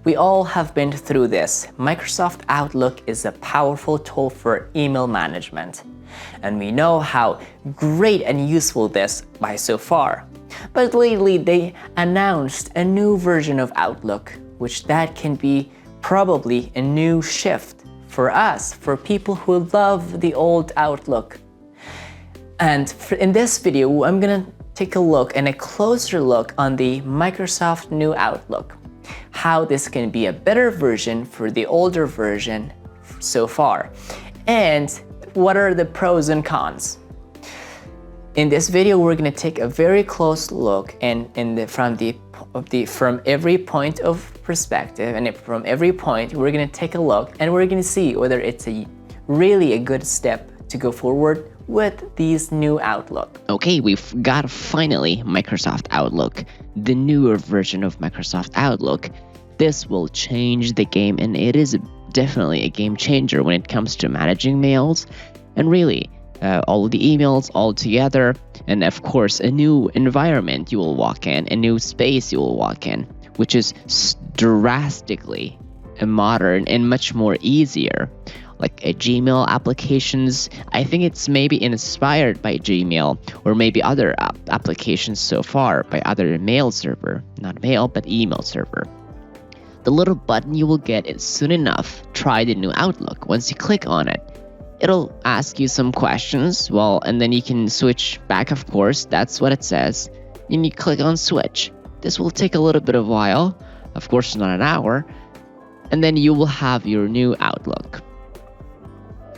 We all have been through this. Microsoft Outlook is a powerful tool for email management, and we know how great and useful this by so far. But lately they announced a new version of Outlook, which that can be probably a new shift for us, for people who love the old Outlook. And in this video, I'm gonna take a look and a closer look on the Microsoft new Outlook, how this can be a better version for the older version so far, and what are the pros and cons. In this video, we're going to take a very close look and from every point of perspective, and from every point we're going to take a look and we're going to see whether it's really a good step to go forward with these new Outlook. Okay, we've got finally Microsoft Outlook, the newer version of Microsoft Outlook. This will change the game, and it is definitely a game changer when it comes to managing mails and really all of the emails all together, and of course a new environment you will walk in, a new space you will walk in, which is drastically modern and much more easier. Like Gmail applications, I think it's maybe inspired by Gmail or maybe other applications so far by other mail server, not mail but email server. The little button you will get is soon enough, try the new Outlook. Once you click on it, it'll ask you some questions, and then you can switch back, of course, that's what it says. And you click on switch. This will take a little bit of while, of course not an hour, and then you will have your new Outlook.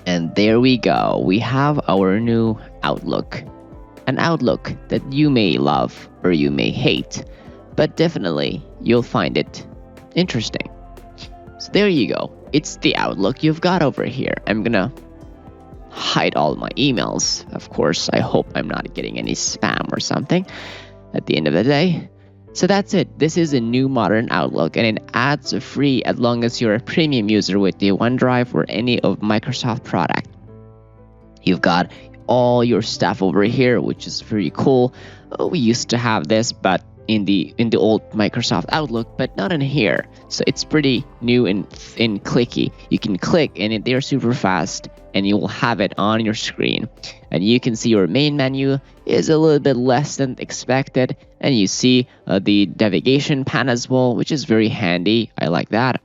And there we go, we have our new Outlook. An Outlook that you may love or you may hate, but definitely you'll find it interesting. So there you go, it's the Outlook you've got over here. I'm gonna hide all my emails, of course. I hope I'm not getting any spam or something at the end of the day. So that's it. This is a new modern Outlook, and it adds free as long as you're a premium user with the OneDrive or any of Microsoft product. You've got all your stuff over here, which is pretty cool. We used to have this, but in the old Microsoft Outlook, but not in here. So it's pretty new and clicky. You can click and they're super fast, and you will have it on your screen. And you can see your main menu is a little bit less than expected, and you see the navigation pan as well, which is very handy. I like that.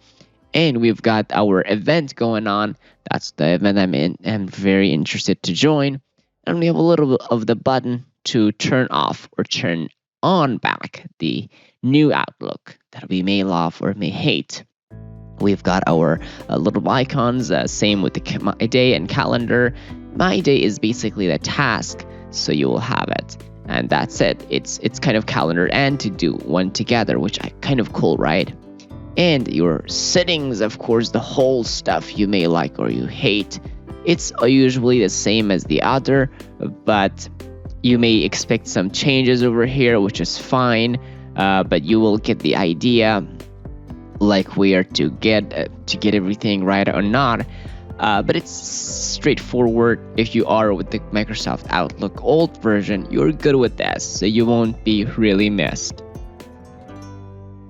And we've got our event going on. That's the event I'm in. I'm very interested to join. And we have a little bit of the button to turn off or turn on back the new Outlook that we may love or may hate. We've got our little icons, same with the My Day and calendar. My Day is basically the task, so you will have it, and that's it. It's kind of calendar and to do one together, which I kind of cool, right? And your settings, of course, the whole stuff you may like or you hate. It's usually the same as the other, but you may expect some changes over here, which is fine, but you will get the idea, like where to get everything right or not. But it's straightforward. If you are with the Microsoft Outlook old version, you're good with this, so you won't be really missed.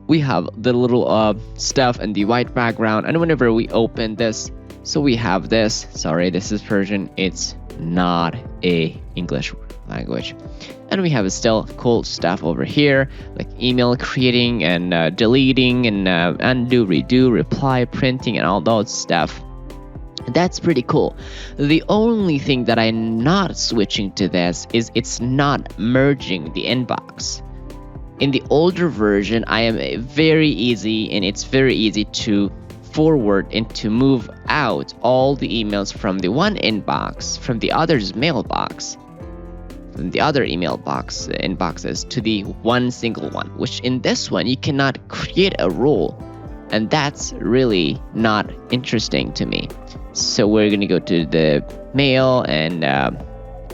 We have the little stuff and the white background, and whenever we open this, so we have this. Sorry, this is Persian. It's not a English language. And we have still cool stuff over here, like email creating and deleting and undo, redo, reply, printing, and all those stuff. That's pretty cool. The only thing that I'm not switching to this is it's not merging the inbox. In the older version, I am very easy, and it's very easy to forward and to move out all the emails from the one inbox, from the other's mailbox, from the other email box inboxes to the one single one, which in this one you cannot create a rule, and that's really not interesting to me. So we're gonna go to the mail and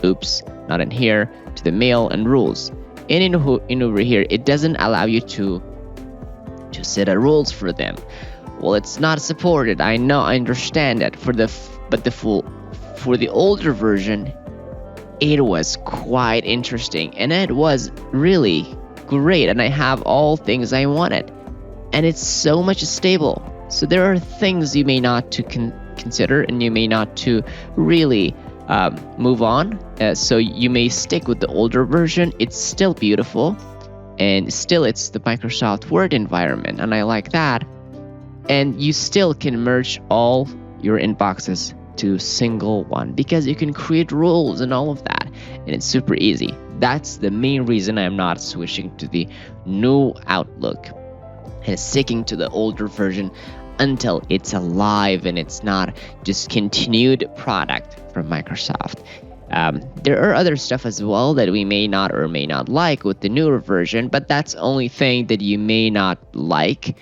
oops, not in here, to the mail and rules. And in over here, it doesn't allow you to set a rules for them. Well, it's not supported. I know, I understand that. For the older version, it was quite interesting, and it was really great, and I have all things I wanted. and it's so much stable. So there are things you may not to consider, and you may not to really move on. So you may stick with the older version. It's still beautiful, and still it's the Microsoft Word environment, and I like that. And you still can merge all your inboxes to single one because you can create rules and all of that, and it's super easy. That's the main reason I'm not switching to the new Outlook and sticking to the older version until it's alive and it's not discontinued product from Microsoft. There are other stuff as well that we may not or may not like with the newer version, but that's only thing that you may not like.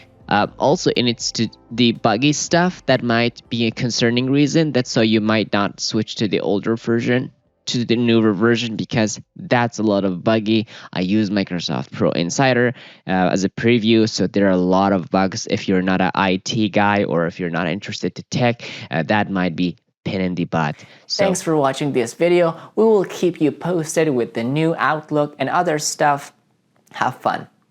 Also, and it's to the buggy stuff that might be a concerning reason. That's so you might not switch to the older version to the newer version, because that's a lot of buggy. I use Microsoft Pro Insider as a preview, so there are a lot of bugs. If you're not an IT guy or if you're not interested to tech, that might be pain in the butt. So, thanks for watching this video. We will keep you posted with the new Outlook and other stuff. Have fun.